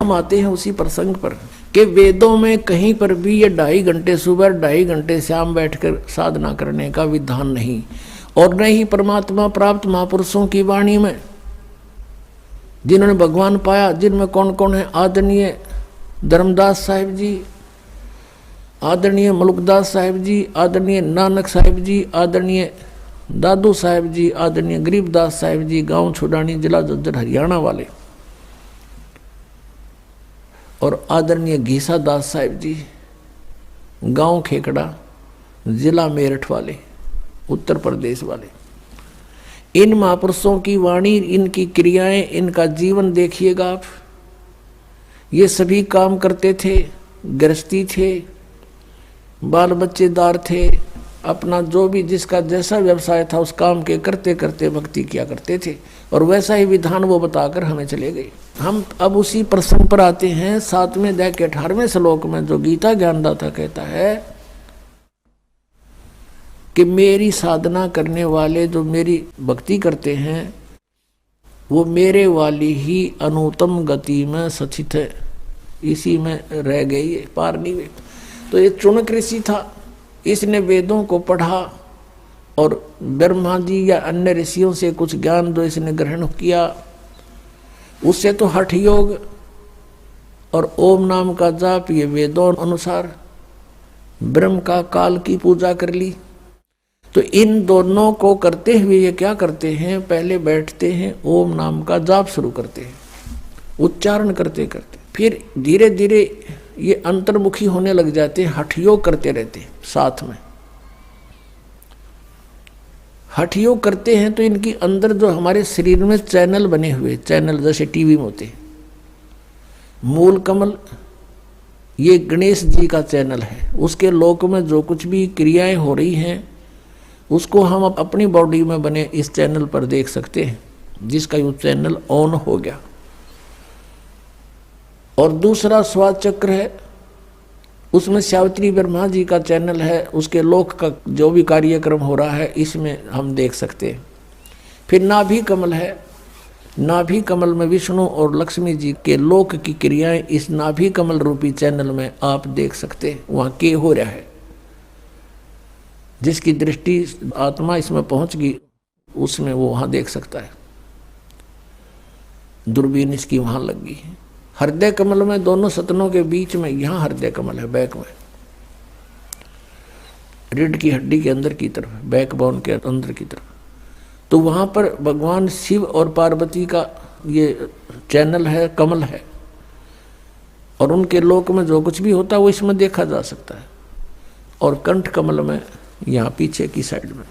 हम आते हैं उसी प्रसंग पर कि वेदों में कहीं पर भी ये 2.5 घंटे सुबह 2.5 घंटे शाम बैठकर साधना करने का विधान नहीं, और न ही परमात्मा प्राप्त महापुरुषों की वाणी में जिन्होंने भगवान पाया, जिनमें कौन कौन है, आदरणीय धर्मदास साहिब जी, आदरणीय मलुकदास साहिब जी, आदरणीय नानक साहिब जी, आदरणीय दादू साहिब जी, आदरणीय गरीबदास साहिब जी, गांव छुडानी, जिला झज्जर हरियाणा वाले, और आदरणीय घीसा दास साहिब जी, गांव खेकड़ा, जिला मेरठ वाले, उत्तर प्रदेश वाले। इन महापुरुषों की वाणी, इनकी क्रियाएं, इनका जीवन देखिएगा आप। ये सभी काम करते थे, गृहस्थी थे, बाल बच्चेदार थे, अपना जो भी जिसका जैसा व्यवसाय था उस काम के करते करते भक्ति किया करते थे, और वैसा ही विधान वो बताकर हमें चले गए। हम अब उसी प्रसंग पर आते हैं। 7वें अध्याय के 18वें श्लोक में जो गीता ज्ञानदाता कहता है कि मेरी साधना करने वाले जो मेरी भक्ति करते हैं वो मेरे वाली ही अनुत्तम गति में सचित है, इसी में रह गई है, पार नहीं हुए। तो ये चुनक ऋषि था, इसने वेदों को पढ़ा और ब्रह्मा जी या अन्य ऋषियों से कुछ ज्ञान जो इसने ग्रहण किया, उससे तो हठ योग और ओम नाम का जाप, ये वेदों अनुसार ब्रह्म का काल की पूजा कर ली। तो इन दोनों को करते हुए ये क्या करते हैं, पहले बैठते हैं, ओम नाम का जाप शुरू करते हैं, उच्चारण करते करते फिर धीरे धीरे ये अंतर्मुखी होने लग जाते हैं, हठ योग करते रहते हैं साथ में। हठ योग करते हैं तो इनकी अंदर जो हमारे शरीर में चैनल बने हुए, चैनल जैसे टीवी में होते हैं, मूल कमल ये गणेश जी का चैनल है, उसके लोक में जो कुछ भी क्रियाएं हो रही हैं उसको हम अपनी बॉडी में बने इस चैनल पर देख सकते हैं, जिसका ये चैनल ऑन हो गया। और दूसरा स्वाद चक्र है, उसमें सावित्री ब्रह्मा जी का चैनल है, उसके लोक का जो भी कार्यक्रम हो रहा है इसमें हम देख सकते हैं। फिर नाभि कमल है, नाभि कमल में विष्णु और लक्ष्मी जी के लोक की क्रियाएं इस नाभि कमल रूपी चैनल में आप देख सकते हैं, वहाँ के हो रहा है। जिसकी दृष्टि आत्मा इसमें पहुंच गई उसमें वो वहाँ देख सकता है, दूरबीन इसकी वहाँ लग गई है। हृदय कमल में दोनों सतनों के बीच में यहाँ हृदय कमल है, बैक में, रीढ़ की हड्डी के अंदर की तरफ, बैक बोन के अंदर की तरफ। तो वहाँ पर भगवान शिव और पार्वती का ये चैनल है, कमल है, और उनके लोक में जो कुछ भी होता है वो इसमें देखा जा सकता है। और कंठ कमल में यहाँ पीछे की साइड में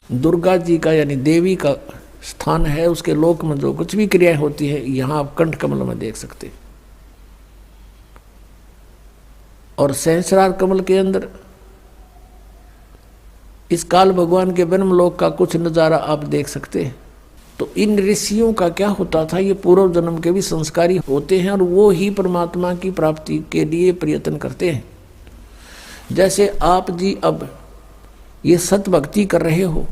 दुर्गा जी का यानी देवी का स्थान है, उसके लोक में जो कुछ भी क्रियाएं होती है यहाँ आप कंठ कमल में देख सकते हैं। और सहस्रार कमल के अंदर इस काल भगवान के ब्रह्म लोक का कुछ नज़ारा आप देख सकते हैं। तो इन ऋषियों का क्या होता था, ये पूर्व जन्म के भी संस्कारी होते हैं और वो ही परमात्मा की प्राप्ति के लिए प्रयत्न करते हैं। जैसे आप जी अब ये सत भक्ति कर रहे हो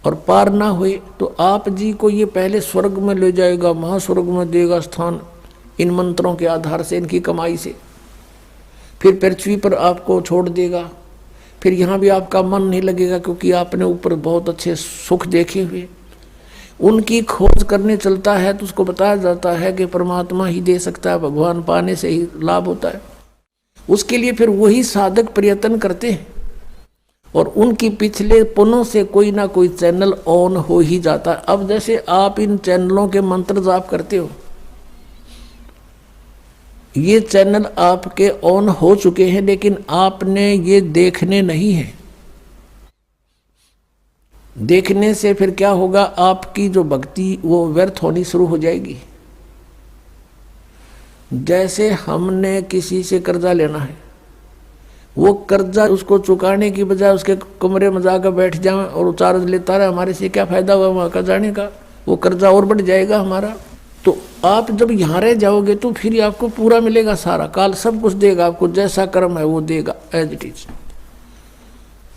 और पार ना हुए तो आप जी को ये पहले स्वर्ग में ले जाएगा, महास्वर्ग में देगा स्थान इन मंत्रों के आधार से, इनकी कमाई से। फिर पृथ्वी पर आपको छोड़ देगा, फिर यहाँ भी आपका मन नहीं लगेगा क्योंकि आपने ऊपर बहुत अच्छे सुख देखे हुए। उनकी खोज करने चलता है तो उसको बताया जाता है कि परमात्मा ही दे सकता है, भगवान पाने से ही लाभ होता है। उसके लिए फिर वही साधक प्रयत्न करते हैं और उनकी पिछले पुनों से कोई ना कोई चैनल ऑन हो ही जाता है। अब जैसे आप इन चैनलों के मंत्र जाप करते हो, ये चैनल आपके ऑन हो चुके हैं, लेकिन आपने ये देखने नहीं है। देखने से फिर क्या होगा, आपकी जो भक्ति वो व्यर्थ होनी शुरू हो जाएगी। जैसे हमने किसी से कर्जा लेना है, वो कर्जा उसको चुकाने की बजाय उसके कमरे में जाकर बैठ जाए और चार्ज लेता रहे, हमारे से क्या फायदा हुआ वहाँ का जाने का, वो कर्जा और बढ़ जाएगा हमारा। तो आप जब यहाँ रह जाओगे तो फिर आपको पूरा मिलेगा, सारा काल सब कुछ देगा आपको, जैसा कर्म है वो देगा एज इट इज।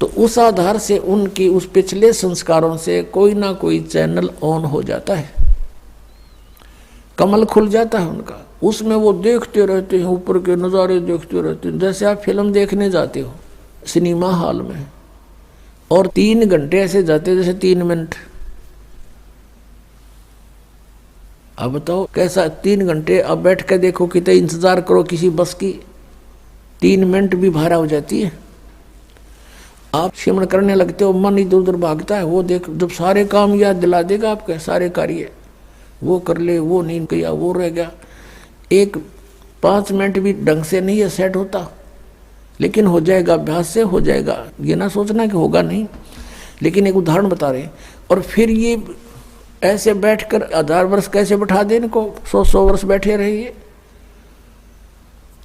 तो उस आधार से उनकी उस पिछले संस्कारों से कोई ना कोई चैनल ऑन हो जाता है। कमल खुल जाता है उनका, उसमें वो देखते रहते हैं, ऊपर के नज़ारे देखते रहते हैं। जैसे आप फिल्म देखने जाते हो सिनेमा हॉल में और 3 घंटे ऐसे जाते हैं जैसे 3 मिनट। अब बताओ कैसा 3 घंटे, अब बैठ कर देखो कितने इंतजार करो किसी बस की, 3 मिनट भी भाड़ा हो जाती है। आप सिमरण करने लगते हो, मन इधर उधर भागता है। वो देख जब सारे काम याद दिला देगा आपके, सारे कार्य वो कर ले, वो नहीं किया, वो रह गया। एक 5 मिनट भी ढंग से नहीं है सेट होता, लेकिन हो जाएगा, अभ्यास से हो जाएगा। ये ना सोचना कि होगा नहीं, लेकिन एक उदाहरण बता रहे। और फिर ये ऐसे बैठकर 1000 वर्ष कैसे बैठा दे इनको, 100 वर्ष बैठे रहिए।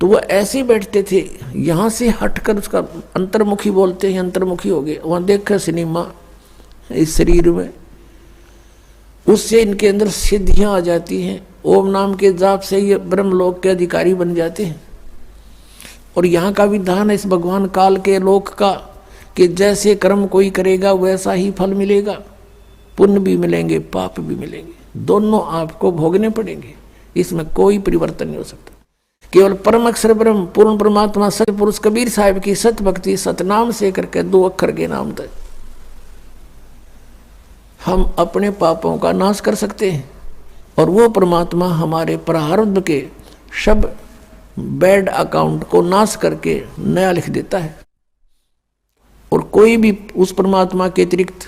तो वो ऐसे बैठते थे, यहाँ से हटकर उसका अंतर्मुखी बोलते हैं, अंतर्मुखी हो गए। वहाँ देखकर सिनेमा इस शरीर में, उससे इनके अंदर सिद्धियाँ आ जाती हैं। ओम नाम के जाप से ये ब्रह्मलोक के अधिकारी बन जाते हैं। और यहाँ का विधान है इस भगवान काल के लोक का कि जैसे कर्म कोई करेगा वैसा ही फल मिलेगा, पुण्य भी मिलेंगे, पाप भी मिलेंगे, दोनों आपको भोगने पड़ेंगे। इसमें कोई परिवर्तन नहीं हो सकता। केवल परम अक्षर ब्रह्म पूर्ण परमात्मा सत्य पुरुष कबीर साहिब की सत भक्ति सतनाम से करके 2 अक्षर के नाम तक हम अपने पापों का नाश कर सकते हैं। और वो परमात्मा हमारे प्रारब्ध के सब बैड अकाउंट को नाश करके नया लिख देता है। और कोई भी उस परमात्मा के अतिरिक्त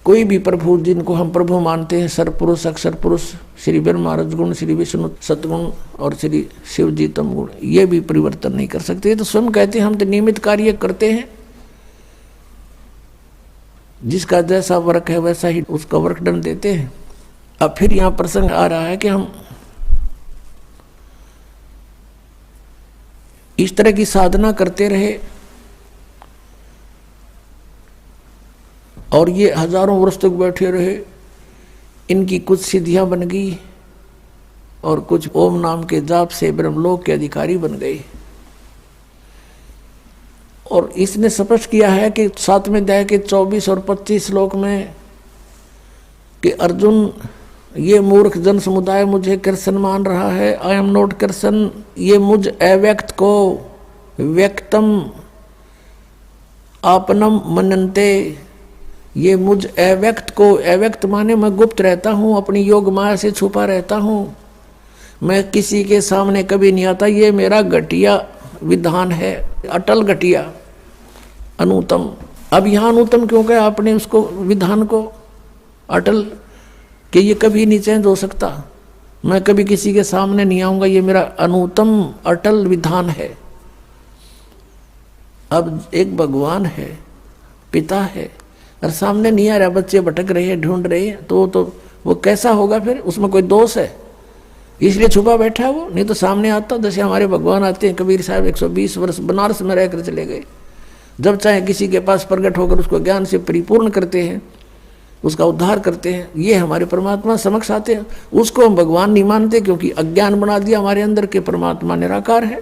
कोई भी प्रभु जिनको हम प्रभु मानते हैं, सरपुरुष अक्षर पुरुष, श्री ब्रह्मा रजगुण, श्री विष्णु सतगुण और श्री शिव जी तम गुण, ये भी परिवर्तन नहीं कर सकते। तो स्वयं कहते हैं हम तो नियमित कार्य करते हैं, जिसका जैसा वर्क है वैसा ही उसका वर्क दंड देते हैं। अब फिर यहाँ प्रसंग आ रहा है कि हम इस तरह की साधना करते रहे और ये हजारों वर्ष तक बैठे रहे। इनकी कुछ सिद्धियां बन गई और कुछ ओम नाम के जाप से ब्रह्मलोक के अधिकारी बन गए। और इसने स्पष्ट किया है कि 7वें अध्याय के 24 और 25 श्लोक में कि अर्जुन, ये मूर्ख जन समुदाय मुझे कृष्ण मान रहा है, आई एम नॉट कृष्ण। ये मुझ अव्यक्त को व्यक्तम आपनम मनन्ते, ये मुझ अव्यक्त को, अव्यक्त माने मैं गुप्त रहता हूँ, अपनी योग माया से छुपा रहता हूँ, मैं किसी के सामने कभी नहीं आता। ये मेरा घटिया विधान है, अटल घटिया अनुतम। अब यहाँ अनुतम क्यों कहा आपने उसको, विधान को अटल, कि ये कभी नहीं चेंज हो सकता, मैं कभी किसी के सामने नहीं आऊँगा, ये मेरा अनुतम अटल विधान है। अब एक भगवान है, पिता है, और सामने नहीं आ रहा, बच्चे भटक रहे हैं, ढूंढ रहे हैं, तो वो कैसा होगा फिर? उसमें कोई दोष है इसलिए छुपा बैठा है वो? नहीं तो सामने आता। जैसे हमारे भगवान आते हैं, कबीर साहब 120 वर्ष बनारस में रहकर चले गए, जब चाहे किसी के पास प्रकट होकर उसको ज्ञान से परिपूर्ण करते हैं, उसका उद्धार करते हैं। ये हमारे परमात्मा समक्ष आते हैं। उसको हम भगवान नहीं मानते क्योंकि अज्ञान बना दिया हमारे अंदर के परमात्मा निराकार है।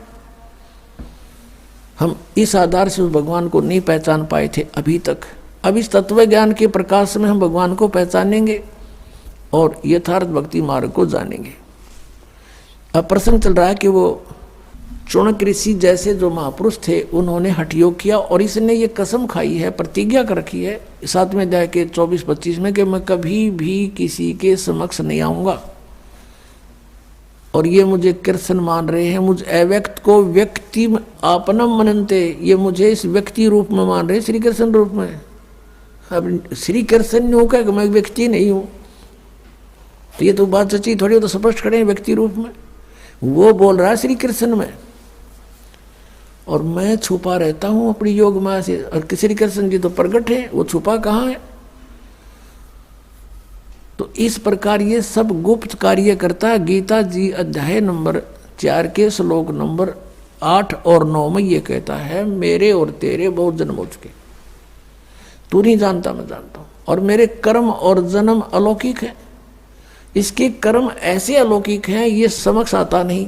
हम इस आधार से उस भगवान को नहीं पहचान पाए थे अभी तक। अब इस तत्व ज्ञान के प्रकाश में हम भगवान को पहचानेंगे और यथार्थ भक्ति मार्ग को जानेंगे। अब प्रश्न चल रहा है कि वो चौणक ऋषि जैसे जो महापुरुष थे, उन्होंने हठ योग किया और इसने ये कसम खाई है, प्रतिज्ञा कर रखी है 7वें अध्याय के 24-25 में कि मैं कभी भी किसी के समक्ष नहीं आऊँगा। और ये मुझे कृष्ण मान रहे हैं, मुझ अव्यक्त को व्यक्ति आपनम मनन्ते, ये मुझे इस व्यक्ति रूप में मान रहे हैं, श्री कृष्ण रूप में। अब श्री कृष्ण ने होगा कि मैं व्यक्ति नहीं हूँ, तो ये तो बात सच्ची थोड़ी, तो स्पष्ट खड़े हैं व्यक्ति रूप में। वो बोल रहा है श्री कृष्ण में और मैं छुपा रहता हूँ अपनी योग माया से। और श्री कृष्ण जी तो प्रकट है, वो छुपा कहाँ है? तो इस प्रकार ये सब गुप्त कार्य करता है। गीता जी अध्याय नंबर 4 के श्लोक नंबर 8 और 9 में ये कहता है, मेरे और तेरे बहुत जन्म हो चुके, तू नहीं जानता मैं जानता हूँ, और मेरे कर्म और जन्म अलौकिक है। इसके कर्म ऐसे अलौकिक हैं, ये समक्ष आता नहीं,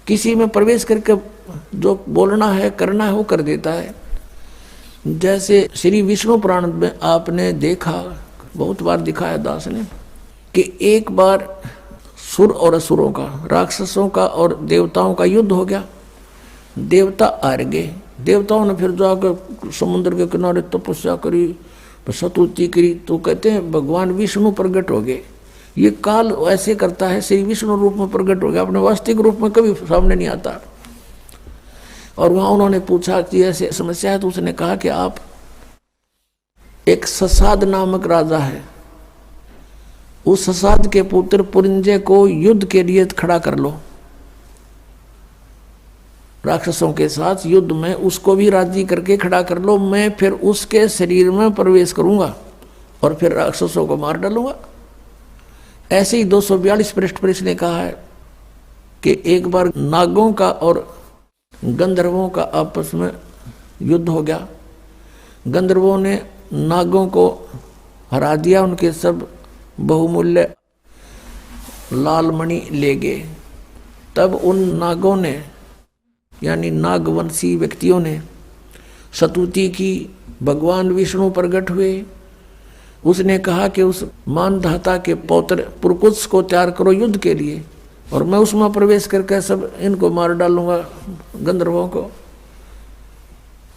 किसी में प्रवेश करके जो बोलना है करना है वो कर देता है। जैसे श्री विष्णु पुराण में आपने देखा, बहुत बार दिखाया दास ने, कि एक बार सुर और असुरों का, राक्षसों का और देवताओं का युद्ध हो गया। देवता हार गए। देवताओं ने फिर जाकर समुद्र के किनारे तपस्या करी, स्तुति करी, तो कहते हैं भगवान विष्णु प्रकट हो गए। ये काल ऐसे करता है, श्री विष्णु रूप में प्रकट हो गया, अपने वास्तविक रूप में कभी सामने नहीं आता। और वहां उन्होंने पूछा कि ऐसे समस्या है, तो उसने कहा कि आप, एक ससाद नामक राजा है, उस ससाद के पुत्र पुरंजय को युद्ध के लिए खड़ा कर लो, राक्षसों के साथ युद्ध में उसको भी राजी करके खड़ा कर लो, मैं फिर उसके शरीर में प्रवेश करूंगा और फिर राक्षसों को मार डालूंगा। ऐसे ही 242 पृष्ठ पर इसने कहा है कि एक बार नागों का और गंधर्वों का आपस में युद्ध हो गया। गंधर्वों ने नागों को हरा दिया, उनके सब बहुमूल्य लाल मणि ले गए। तब उन नागों ने, यानी नागवंशी व्यक्तियों ने स्तुति की, भगवान विष्णु प्रकट हुए। उसने कहा कि उस मानधाता के पौत्र पुरकुत्स को तैयार करो युद्ध के लिए, और मैं उसमें प्रवेश करके सब इनको मार डालूंगा, गंधर्वों को।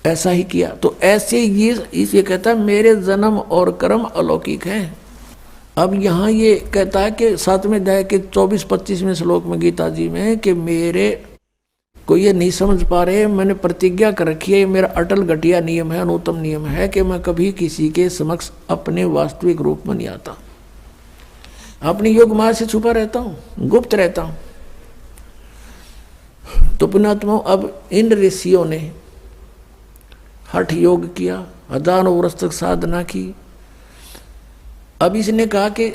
ऐसा ही किया। तो ऐसे ये कहता है मेरे जन्म और कर्म अलौकिक हैं। अब यहाँ ये कहता है कि 7वें अध्याय के 24-25वें श्लोक में गीता जी में कि मेरे को ये नहीं समझ पा रहे, मैंने प्रतिज्ञा कर रखी है, ये मेरा अटल घटिया नियम है, अनुत्तम नियम है कि मैं कभी किसी के समक्ष अपने वास्तविक रूप में नहीं आता, अपनी योग माया से छुपा रहता हूँ, गुप्त रहता हूँ। तो पुण्यात्मा, अब इन ऋषियों ने हठ योग किया, हजारों वर्ष तक साधना की। अब इसने कहा कि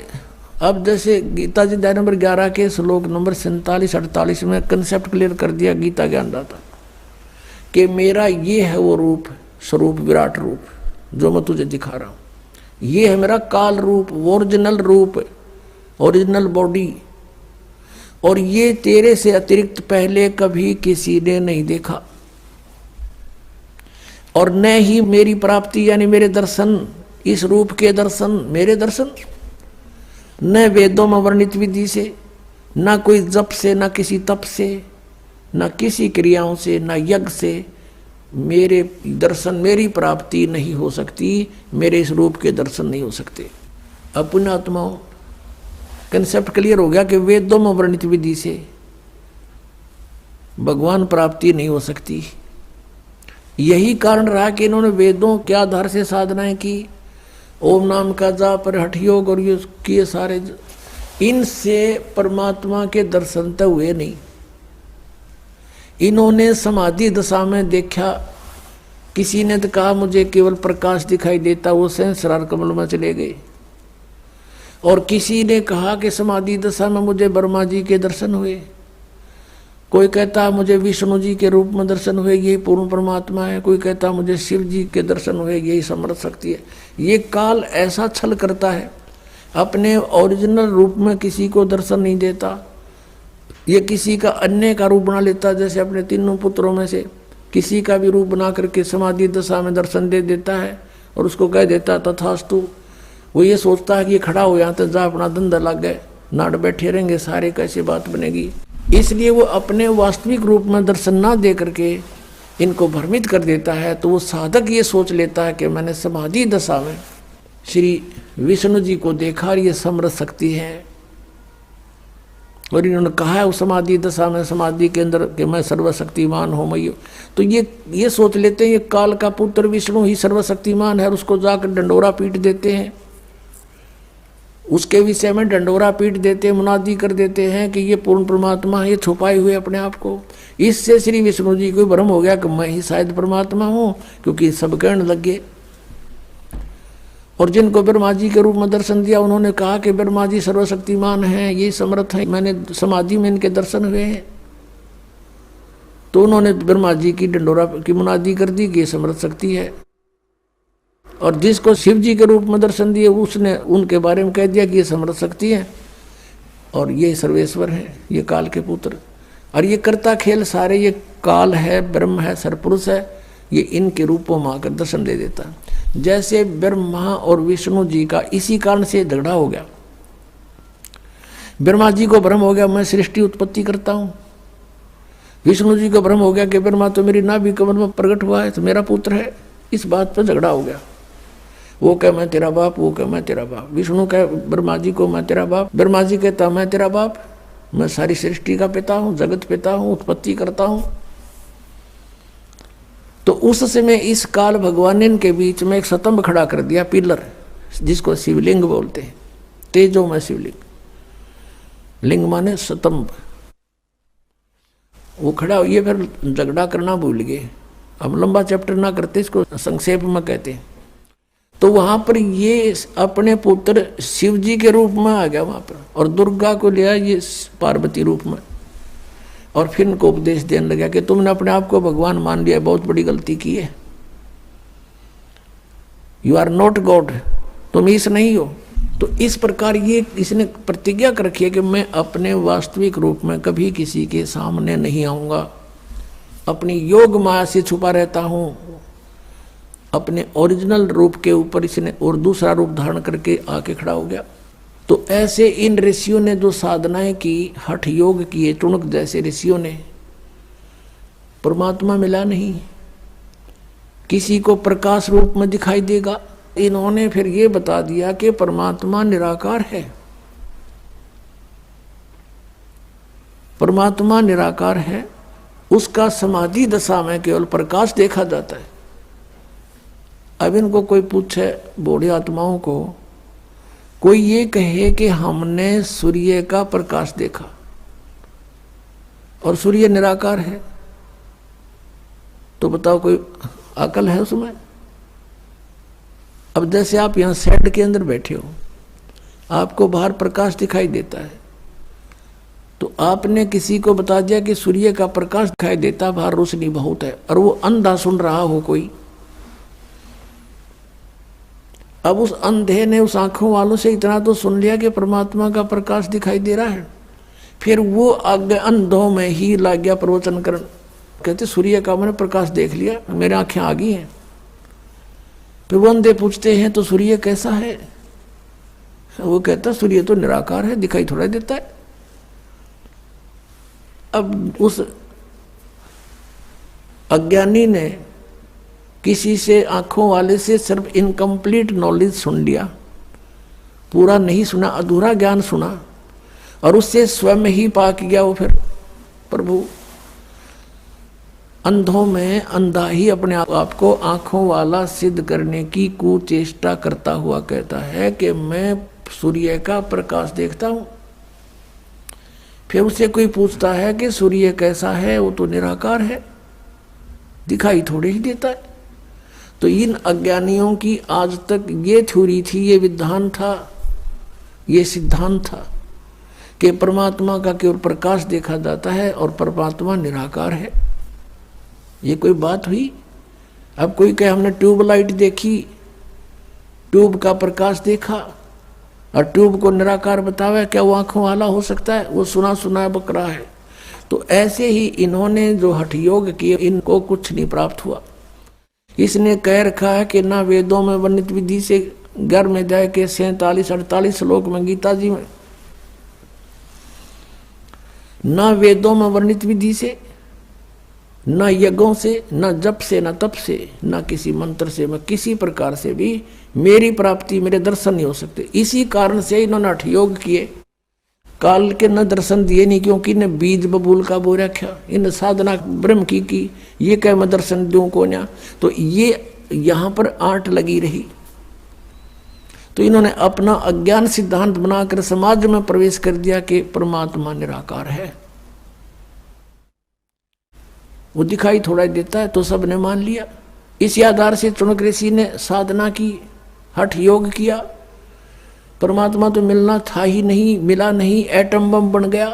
अब जैसे गीता जी अध्याय नंबर 11 के श्लोक नंबर 47-48 में कंसेप्ट क्लियर कर दिया गीता ज्ञानदाता कि मेरा ये है वो रूप, स्वरूप, विराट रूप जो मैं तुझे दिखा रहा हूँ, ये है मेरा काल रूप, ओरिजिनल रूप, ओरिजिनल बॉडी, और ये तेरे से अतिरिक्त पहले कभी किसी ने नहीं देखा, और न ही मेरी प्राप्ति यानी मेरे दर्शन, इस रूप के दर्शन, मेरे दर्शन, न वेदों में वर्णित विधि से, न कोई जप से, न किसी तप से, न किसी क्रियाओं से, न यज्ञ से मेरे दर्शन, मेरी प्राप्ति नहीं हो सकती, मेरे इस रूप के दर्शन नहीं हो सकते। अब पुण्यात्माओं, कंसेप्ट क्लियर हो गया कि वेदों में वर्णित विधि से भगवान प्राप्ति नहीं हो सकती। यही कारण रहा कि इन्होंने वेदों के आधार से साधनाएं की, ओम नाम का जाप और हठ योग और ये किए सारे, इनसे परमात्मा के दर्शन तो हुए नहीं। इन्होंने समाधि दशा में देखा, किसी ने तो कहा मुझे केवल प्रकाश दिखाई देता, वो सहस्रार कमल में चले गए, और किसी ने कहा कि समाधि दशा में मुझे ब्रह्मा जी के दर्शन हुए, कोई कहता मुझे विष्णु जी के रूप में दर्शन हुए, यही पूर्ण परमात्मा है, कोई कहता मुझे शिव जी के दर्शन हुए, यही समर्थ शक्ति है। ये काल ऐसा छल करता है, अपने ओरिजिनल रूप में किसी को दर्शन नहीं देता, ये किसी का अन्य का रूप बना लेता, जैसे अपने तीनों पुत्रों में से किसी का भी रूप बना करके समाधि दशा में दर्शन दे देता है और उसको कह देता तथास्तु। वो ये सोचता है कि ये खड़ा हो यहाँ तो जा अपना धंधा लग गए, नाट बैठे रहेंगे सारे, कैसे बात बनेगी। इसलिए वो अपने वास्तविक रूप में दर्शन ना दे करके इनको भ्रमित कर देता है। तो वो साधक ये सोच लेता है कि मैंने समाधि दशा में श्री विष्णु जी को देखा और ये समर्थ शक्ति है, और इन्होंने कहा है उस समाधि दशा में, समाधि के अंदर कि मैं सर्वशक्तिमान हूँ मैं। तो ये सोच लेते हैं ये काल का पुत्र विष्णु ही सर्वशक्तिमान है, और उसको जाकर डंडोरा पीट देते हैं, उसके विषय में डंडोरा पीट देते हैं, मुनादी कर देते हैं कि ये पूर्ण परमात्मा है, ये छुपाए हुए अपने आप को। इससे श्री विष्णु जी को भ्रम हो गया कि मैं ही शायद परमात्मा हूँ, क्योंकि सब कहने लगे। और जिनको ब्रह्मा जी के रूप में दर्शन दिया उन्होंने कहा कि ब्रह्मा जी सर्वशक्तिमान हैं, ये समर्थ हैं, मैंने समाधि में इनके दर्शन हुए हैं। तो उन्होंने ब्रह्मा जी की डंडोरा की मुनादी कर दी कि ये समर्थ शक्ति है। और जिसको शिव जी के रूप में दर्शन दिए उसने उनके बारे में कह दिया कि ये समर्थ शक्ति है और ये सर्वेश्वर है, ये काल के पुत्र। और ये करता खेल सारे ये काल है, ब्रह्म है, सरपुरुष है, ये इनके रूपों में आकर दर्शन दे देता। जैसे ब्रह्मा और विष्णु जी का इसी कारण से झगड़ा हो गया। ब्रह्मा जी को भ्रम हो गया मैं सृष्टि उत्पत्ति करता हूं। विष्णु जी को भ्रम हो गया कि ब्रह्मा तो मेरी नाभि कमल में प्रकट हुआ है तो मेरा पुत्र है। इस बात पर झगड़ा हो गया। वो कह मैं तेरा बाप, वो कह मैं तेरा बाप। विष्णु कह ब्रह्मा जी को मैं तेरा बाप, ब्रह्मा जी कहता मैं तेरा बाप, मैं सारी सृष्टि का पिता हूं, जगत पिता हूं, उत्पत्ति करता हूं। तो उस समय इस काल भगवान ने इनके बीच में एक स्तंभ खड़ा कर दिया, पिलर, जिसको शिवलिंग बोलते हैं। तेजो में शिवलिंग, लिंग माने स्तंभ। वो खड़ा हुई, फिर झगड़ा करना भूल गए। अब लंबा चैप्टर ना करते, इसको संक्षेप में कहते हैं। तो वहां पर ये अपने पुत्र शिव जी के रूप में आ गया वहां पर, और दुर्गा को लिया ये पार्वती रूप में, और फिर इनको उपदेश देने लगा कि तुमने अपने आप को भगवान मान लिया, बहुत बड़ी गलती की है। यू आर नॉट गॉड, तुम ईश नहीं हो। तो इस प्रकार ये इसने प्रतिज्ञा कर रखी है कि मैं अपने वास्तविक रूप में कभी किसी के सामने नहीं आऊंगा, अपनी योग माया से छुपा रहता हूं। अपने ओरिजिनल रूप के ऊपर इसने और दूसरा रूप धारण करके आके खड़ा हो गया। तो ऐसे इन ऋषियों ने जो साधनाएं की, हठ योग किए, टुणक जैसे ऋषियों ने, परमात्मा मिला नहीं। किसी को प्रकाश रूप में दिखाई देगा। इन्होंने फिर ये बता दिया कि परमात्मा निराकार है। परमात्मा निराकार है, उसका समाधि दशा में केवल प्रकाश देखा जाता है। अब इनको कोई पूछे, बूढ़ी आत्माओं को, कोई ये कहे कि हमने सूर्य का प्रकाश देखा और सूर्य निराकार है, तो बताओ कोई अकल है उसमें? अब जैसे आप यहां शेड के अंदर बैठे हो, आपको बाहर प्रकाश दिखाई देता है, तो आपने किसी को बता दिया कि सूर्य का प्रकाश दिखाई देता, बाहर रोशनी बहुत है, और वो अंधा सुन रहा हो कोई। अब उस अंधे ने उस आंखों वालों से इतना तो सुन लिया कि परमात्मा का प्रकाश दिखाई दे रहा है, फिर वो आगे अंधों में ही लग गया प्रवचन करने। कहते सूर्य का मैंने प्रकाश देख लिया, मेरी आंखें आ गई हैं। फिर वो अंधे पूछते हैं तो सूर्य कैसा है? वो कहता सूर्य तो निराकार है, दिखाई थोड़ा देता है। अब उस अज्ञानी ने किसी से, आंखों वाले से सिर्फ इनकम्प्लीट नॉलेज सुन लिया, पूरा नहीं सुना, अधूरा ज्ञान सुना, और उससे स्वयं ही पाक गया वो। फिर प्रभु अंधों में अंधा ही अपने आप को आंखों वाला सिद्ध करने की कुचेष्टा करता हुआ कहता है कि मैं सूर्य का प्रकाश देखता हूं। फिर उससे कोई पूछता है कि सूर्य कैसा है? वो तो निराकार है, दिखाई थोड़ी ही देता है। तो इन अज्ञानियों की आज तक ये थ्योरी थी, ये विधान था, ये सिद्धांत था कि परमात्मा का केवल प्रकाश देखा जाता है और परमात्मा निराकार है। ये कोई बात हुई? अब कोई कहे हमने ट्यूबलाइट देखी, ट्यूब का प्रकाश देखा, और ट्यूब को निराकार बतावे, क्या वो आंखों वाला हो सकता है? वो सुना सुना बकरा है। तो ऐसे ही इन्होंने जो हठ योग किए, इनको कुछ नहीं प्राप्त हुआ। इसने कह रखा है कि ना वेदों में वर्णित विधि से घर में जाए के 47-48 श्लोक में गीता जी में, ना वेदों में वर्णित विधि से, न यज्ञों से, न जप से, न तप से, न किसी मंत्र से, मैं किसी प्रकार से भी मेरी प्राप्ति, मेरे दर्शन नहीं हो सकते। इसी कारण से इन्होंने हठ योग किए, काल के न दर्शन दिए नहीं, क्योंकि इन्हें बीज बबूल का बो रखा, इन साधना ब्रह्म की ये कह मैं दर्शन दूं को ना। तो ये यहाँ पर आंट लगी रही। तो इन्होंने अपना अज्ञान सिद्धांत बनाकर समाज में प्रवेश कर दिया कि परमात्मा निराकार है, वो दिखाई थोड़ा देता है, तो सबने मान लिया। इसी आधार से चुनक ऋषि ने साधना की, हठ योग किया। परमात्मा तो मिलना था ही नहीं, मिला नहीं, एटम बम बन गया,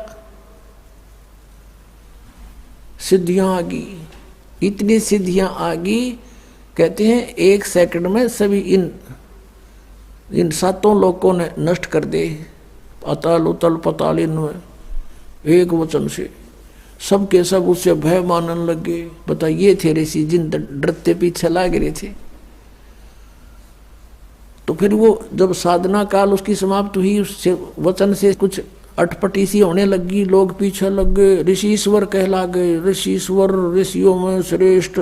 सिद्धियां आ गई, इतनी सिद्धियां आ गई, कहते हैं 1 सेकंड में सभी इन 7 लोकों ने नष्ट कर दे। अतल उतल पताल इनमें एक वचन से सब के सब उससे भय मानने लगे। बताइए थे ऋषि जिन डरते पीछे लाग रहे थे। तो फिर वो जब साधना काल उसकी समाप्त हुई, उससे वचन से कुछ अटपटी सी होने लगी, लोग पीछे लग गए, ऋषिश्वर कहला गए, ऋषिश्वर ऋषियों में श्रेष्ठ।